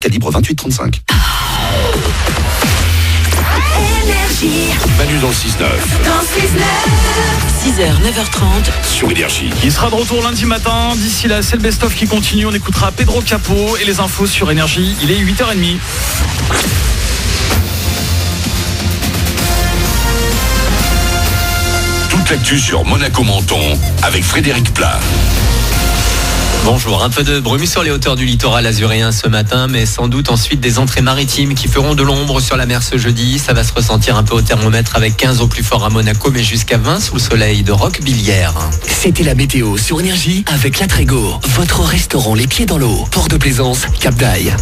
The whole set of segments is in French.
Calibre 28-35. Manu dans le 6-9. 6h, 9h30 sur Énergie. Il sera de retour lundi matin. D'ici là, c'est le best-of qui continue. On écoutera Pedro Capó et les infos sur Énergie. Il est 8h30. Toute l'actu sur Monaco-Menton avec Frédéric Plat. Bonjour, un peu de brume sur les hauteurs du littoral azuréen ce matin, mais sans doute ensuite des entrées maritimes qui feront de l'ombre sur la mer ce jeudi. Ça va se ressentir un peu au thermomètre avec 15 au plus fort à Monaco, mais jusqu'à 20 sous le soleil de Roquebillière. C'était la météo sur Énergie avec La Trégo, votre restaurant les pieds dans l'eau. Port de Plaisance, Cap d'Aille.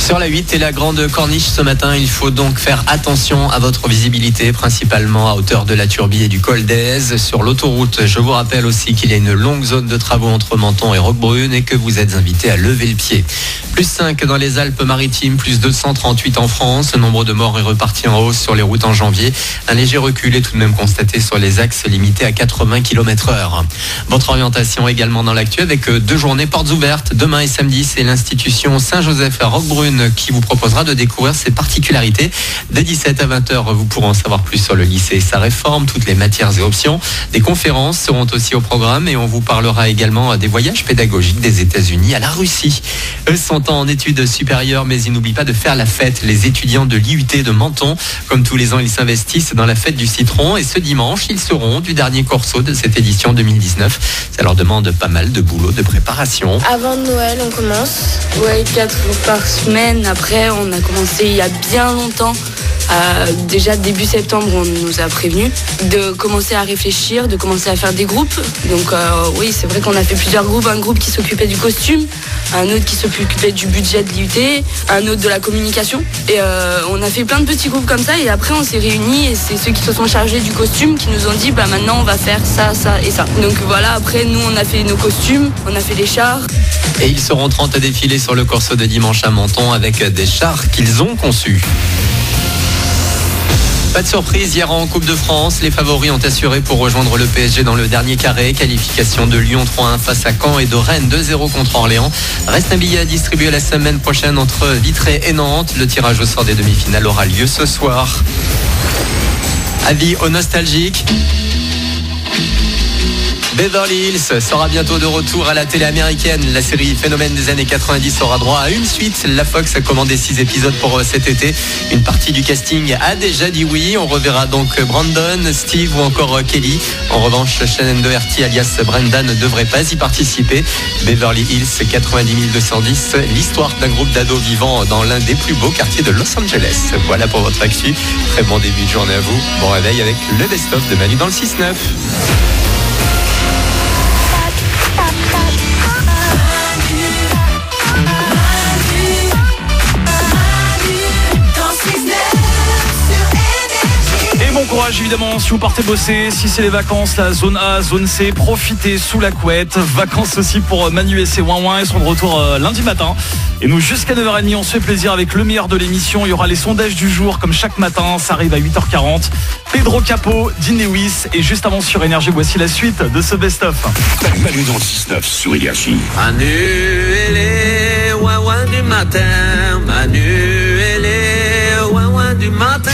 Sur la 8 et la Grande Corniche ce matin, il faut donc faire attention à votre visibilité, principalement à hauteur de la Turbie et du Col d'Aise. Sur l'autoroute, je vous rappelle aussi qu'il y a une longue zone de travaux entre Menton et Roquebrune et que vous êtes invité à lever le pied. Plus 5 dans les Alpes-Maritimes, plus 238 en France. Le nombre de morts est reparti en hausse sur les routes en janvier. Un léger recul est tout de même constaté sur les axes limités à 80 km/h. Votre orientation également dans l'actu avec 2 journées portes ouvertes. Demain et samedi, c'est l'institution Saint-Joseph à Roquebrune qui vous proposera de découvrir ses particularités. Dès 17 à 20h, vous pourrez en savoir plus sur le lycée et sa réforme, toutes les matières et options. Des conférences seront aussi au programme et on vous parlera également des voyages pédagogiques des États-Unis à la Russie. Eux sont en études supérieures, mais ils n'oublient pas de faire la fête. Les étudiants de l'IUT de Menton, comme tous les ans, ils s'investissent dans la fête du citron et ce dimanche, ils seront du dernier corso de cette édition 2019. Ça leur demande pas mal de boulot, de préparation. Avant Noël, on commence. 4 jours par semaine. Après, on a commencé il y a bien longtemps. Déjà début septembre, on nous a prévenus de commencer à réfléchir, de commencer à faire des groupes. Donc oui, c'est vrai qu'on a fait plusieurs groupes. Un groupe qui s'occupait du costume, un autre qui s'occupait du budget de l'IUT, un autre de la communication. Et on a fait plein de petits groupes comme ça. Et après, on s'est réunis et c'est ceux qui se sont chargés du costume qui nous ont dit maintenant on va faire ça, ça et ça. Donc voilà, après nous on a fait nos costumes, on a fait les chars. Et ils seront 30 à défiler sur le corso de dimanche à Menton avec des chars qu'ils ont conçus. Pas de surprise, hier en Coupe de France, les favoris ont assuré pour rejoindre le PSG dans le dernier carré. Qualification de Lyon 3-1 face à Caen et de Rennes 2-0 contre Orléans. Reste un billet à distribuer la semaine prochaine entre Vitré et Nantes. Le tirage au sort des demi-finales aura lieu ce soir. Avis aux nostalgiques. Beverly Hills sera bientôt de retour à la télé américaine. La série phénomène des années 90 aura droit à une suite. La Fox a commandé 6 épisodes pour cet été. Une partie du casting a déjà dit oui. On reverra donc Brandon, Steve ou encore Kelly. En revanche, Shannon Doherty alias Brenda ne devrait pas y participer. Beverly Hills 90 210, l'histoire d'un groupe d'ados vivant dans l'un des plus beaux quartiers de Los Angeles. Voilà pour votre actu. Très bon début de journée à vous. Bon réveil avec le best-of de Manu dans le 6-9. Bon courage évidemment si vous partez bosser, si c'est les vacances, la zone A, zone C, profitez sous la couette. Vacances aussi pour Manu et ses ouin-ouin, ils sont de retour lundi matin. Et nous jusqu'à 9h30, on se fait plaisir avec le meilleur de l'émission. Il y aura les sondages du jour comme chaque matin, ça arrive à 8h40. Pedro Capó, Dean Lewis et juste avant sur Énergie, voici la suite de ce best-of. Manu dans le 6-9 sur Énergie. Manu et les ouin-ouin du matin, Manu et les ouin-ouin du matin.